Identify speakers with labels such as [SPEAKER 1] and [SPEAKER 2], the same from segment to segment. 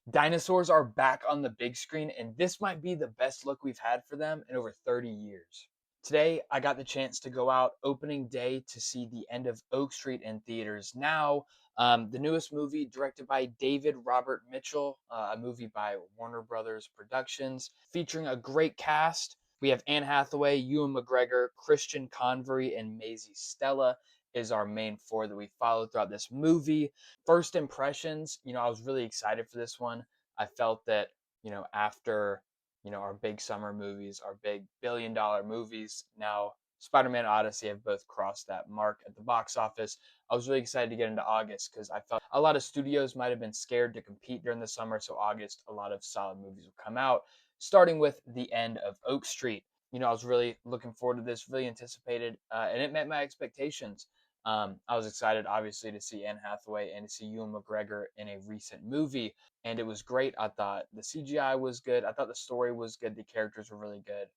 [SPEAKER 1] Dinosaurs are back on the big screen, and this might be the best look we've had for them in over 30 years. Today, I got the chance to go out opening day to see the end of Oak Street in theaters. Now, the newest movie directed by David Robert Mitchell, a movie by Warner Brothers Productions, featuring a great cast. We have Anne Hathaway, Ewan McGregor, Christian Convery, and Maisie Stella is our main four that we follow throughout this movie. First impressions, I was really excited for this one. I felt that, after, our big summer movies, our big billion-dollar movies, now Spider-Man Odyssey have both crossed that mark at the box office. I was really excited to get into August because I felt a lot of studios might have been scared to compete during the summer. So August, a lot of solid movies will come out, starting with the end of Oak Street. I was really looking forward to this, really anticipated, and it met my expectations. I was excited, obviously, to see Anne Hathaway and to see Ewan McGregor in a recent movie, and it was great. I thought the CGI was good. I thought the story was good. The characters were really good,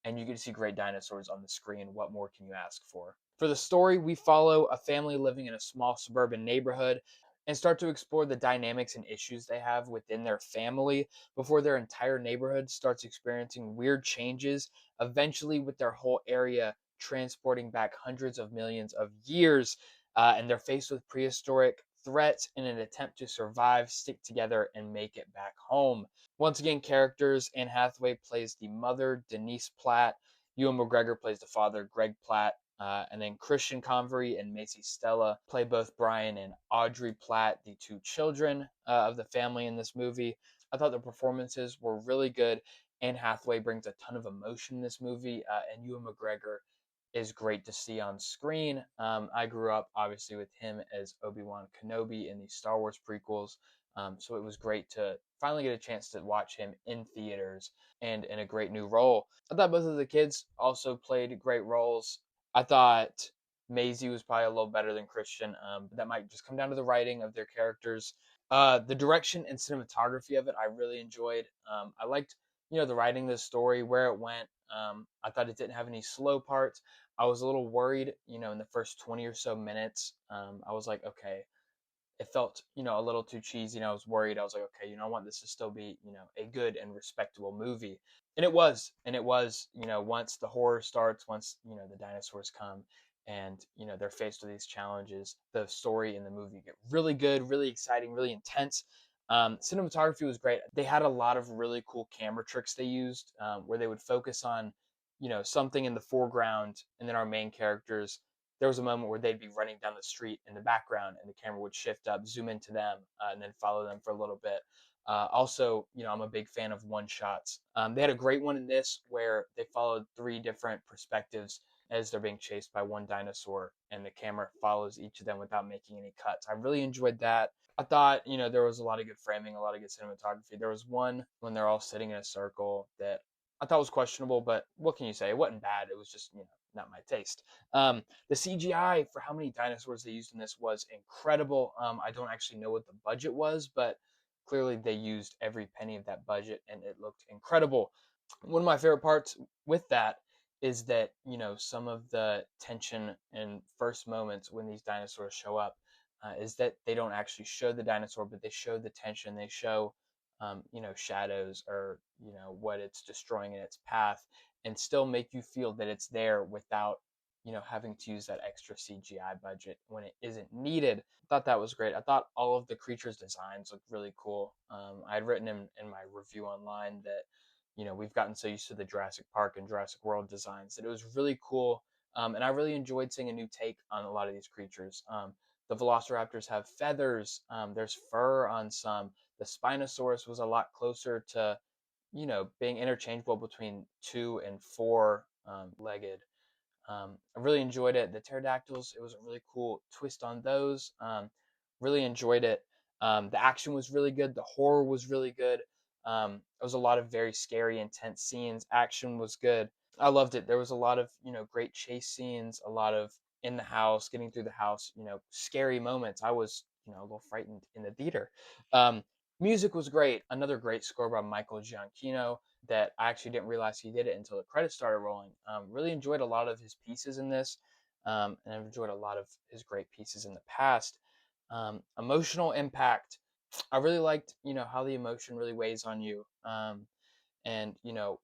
[SPEAKER 1] and you get to see great dinosaurs on the screen. What more can you ask for? For the story, we follow a family living in a small suburban neighborhood and start to explore the dynamics and issues they have within their family before their entire neighborhood starts experiencing weird changes, eventually, with their whole area transporting back hundreds of millions of years. And they're faced with prehistoric threats in an attempt to survive, stick together, and make it back home. Once again, characters: Anne Hathaway plays the mother, Denise Platt. Ewan McGregor plays the father, Greg Platt. And then Christian Convery and Macy Stella play both Brian and Audrey Platt, the two children of the family in this movie. I thought the performances were really good. Anne Hathaway brings a ton of emotion in this movie, and Ewan McGregor is great to see on screen. I grew up obviously with him as Obi-Wan Kenobi in the Star Wars prequels, so it was great to finally get a chance to watch him in theaters and in a great new role. I thought both of the kids also played great roles. I thought Maisie was probably a little better than Christian, but that might just come down to the writing of their characters. The direction and cinematography of it, I really enjoyed. I liked, the writing of the story, where it went. I thought it didn't have any slow parts. I was a little worried, in the first 20 or so minutes. I was like, okay, it felt, a little too cheesy, and I was worried. I was like, okay, I want this to still be, a good and respectable movie. And it was. And it was, once the horror starts, once, the dinosaurs come and, they're faced with these challenges, the story in the movie get really good, really exciting, really intense. Cinematography was great. They had a lot of really cool camera tricks they used, where they would focus on, something in the foreground, and then our main characters, there was a moment where they'd be running down the street in the background, and the camera would shift up, zoom into them, and then follow them for a little bit. Also, I'm a big fan of one shots. They had a great one in this where they followed three different perspectives as they're being chased by one dinosaur, and the camera follows each of them without making any cuts. I really enjoyed that. I thought, there was a lot of good framing, a lot of good cinematography. There was one when they're all sitting in a circle that I thought was questionable, but what can you say? It wasn't bad. It was just, not my taste. The CGI for how many dinosaurs they used in this was incredible. I don't actually know what the budget was, but clearly they used every penny of that budget, and it looked incredible. One of my favorite parts with that is that, some of the tension and first moments when these dinosaurs show up, is that they don't actually show the dinosaur, but they show the tension. They show, shadows, or, what it's destroying in its path, and still make you feel that it's there without, having to use that extra CGI budget when it isn't needed. I thought that was great. I thought all of the creatures' designs looked really cool. I had written in my review online that, we've gotten so used to the Jurassic Park and Jurassic World designs that it was really cool. And I really enjoyed seeing a new take on a lot of these creatures. The velociraptors have feathers, there's fur on some. The Spinosaurus was a lot closer to, being interchangeable between two and four legged. I really enjoyed it. The pterodactyls, it was a really cool twist on those. Really enjoyed it. The action was really good. The horror was really good. It was a lot of very scary, intense scenes. Action was good. I loved it. There was a lot of, great chase scenes, a lot of in the house, getting through the house, scary moments. I was, a little frightened in the theater. Um, Music was great. Another great score by Michael Giacchino that I actually didn't realize he did it until the credits started rolling. Really enjoyed a lot of his pieces in this, and I've enjoyed a lot of his great pieces in the past. Emotional impact. I really liked, how the emotion really weighs on you. And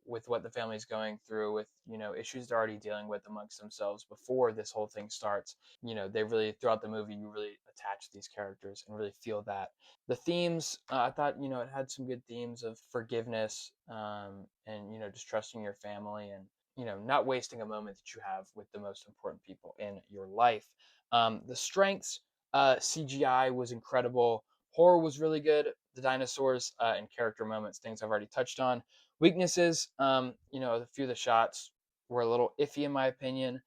[SPEAKER 1] with what the family's going through, with issues they're already dealing with amongst themselves before this whole thing starts, they really, throughout the movie, you really attach to these characters and really feel that. The themes, I thought, it had some good themes of forgiveness, and just trusting your family, and not wasting a moment that you have with the most important people in your life. The strengths, CGI was incredible. Horror was really good. The dinosaurs, and character moments, things I've already touched on. Weaknesses, a few of the shots were a little iffy in my opinion.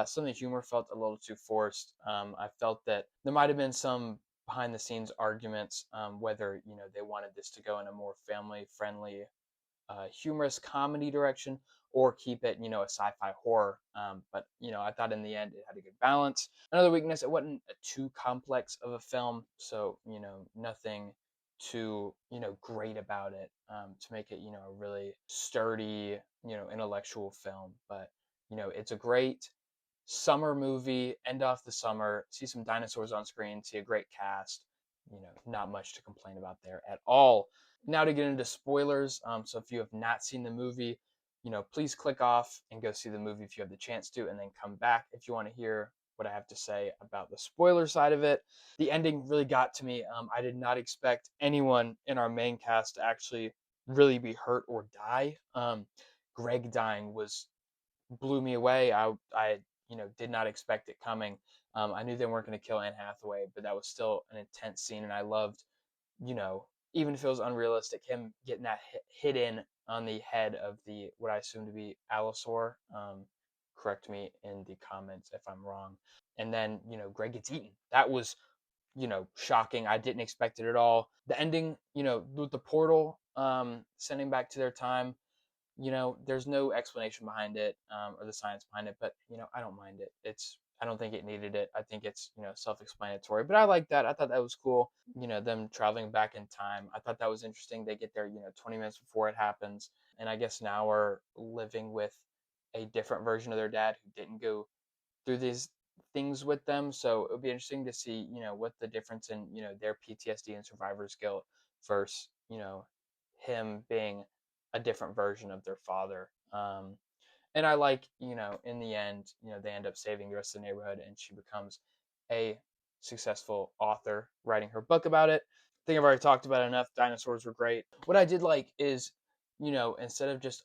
[SPEAKER 1] Some of the humor felt a little too forced. I felt that there might have been some behind the scenes arguments, whether they wanted this to go in a more family friendly, humorous comedy direction, or keep it, a sci-fi horror. But I thought in the end it had a good balance. Another weakness, it wasn't too complex of a film, so nothing too great about it, to make it a really sturdy intellectual film. But it's a great summer movie. End off the summer, see some dinosaurs on screen, see a great cast. Not much to complain about there at all. Now to get into spoilers. So if you have not seen the movie, please click off and go see the movie if you have the chance to, and then come back if you want to hear what I have to say about the spoiler side of it. The ending really got to me. I did not expect anyone in our main cast to actually really be hurt or die. Greg dying was blew me away. I did not expect it coming. I knew they weren't going to kill Anne Hathaway, but that was still an intense scene, and I loved, you know, even if it was unrealistic, him getting that hit in on the head of the what I assume to be Allosaur. Correct me in the comments if I'm wrong. And then Greg gets eaten. That was shocking. I didn't expect it at all. The ending, with the portal, sending back to their time, there's no explanation behind it, or the science behind it, but I don't mind it. I don't think it needed it. I think it's self-explanatory, but I like that. I thought that was cool. Them traveling back in time. I thought that was interesting. They get there 20 minutes before it happens, and I guess now we're living with a different version of their dad who didn't go through these things with them. So it would be interesting to see what the difference in their PTSD and survivor's guilt versus him being a different version of their father. And I like, in the end, they end up saving the rest of the neighborhood, and she becomes a successful author, writing her book about it. I think I've already talked about it enough. Dinosaurs were great. What I did like is, instead of just,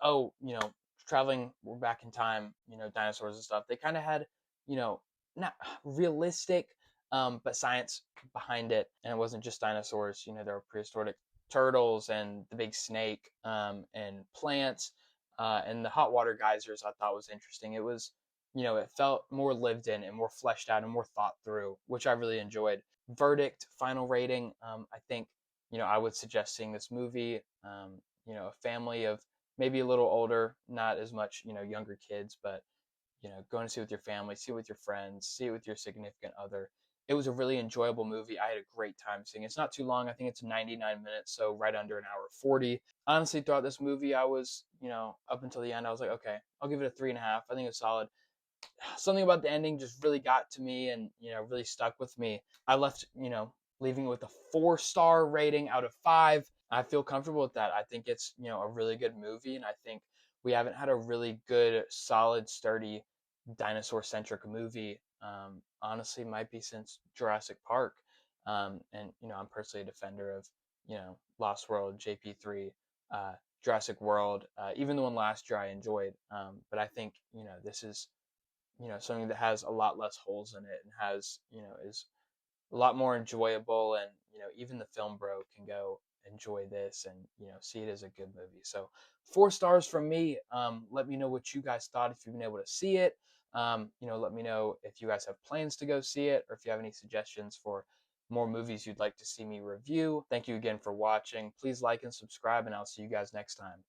[SPEAKER 1] traveling, we're back in time, dinosaurs and stuff, they kind of had, you know, not realistic, but science behind it. And it wasn't just dinosaurs, there were prehistoric turtles and the big snake, and plants, and the hot water geysers. I thought was interesting. It was, it felt more lived in and more fleshed out and more thought through, which I really enjoyed. Verdict, final rating. I think, I would suggest seeing this movie. A family of maybe a little older, not as much, younger kids, but going to see it with your family, see it with your friends, see it with your significant other. It was a really enjoyable movie. I had a great time seeing it. It's not too long. I think it's 99 minutes, so right under an hour 40. Honestly, throughout this movie, I was, up until the end, I was like, okay, I'll give it a 3.5. I think it's solid. Something about the ending just really got to me, and really stuck with me. I left, leaving with a 4-star rating out of 5. I feel comfortable with that. I think it's a really good movie, and I think we haven't had a really good, solid, sturdy dinosaur centric movie. Honestly, might be since Jurassic Park. And I'm personally a defender of Lost World, JP3, Jurassic World, even the one last year I enjoyed. But I think this is something that has a lot less holes in it, and has is a lot more enjoyable, and even the film bro can go enjoy this, and see it as a good movie. So 4 stars from me. Let me know what you guys thought, if you've been able to see it. Let me know if you guys have plans to go see it, or if you have any suggestions for more movies you'd like to see me review. Thank you again for watching. Please like and subscribe, and I'll see you guys next time.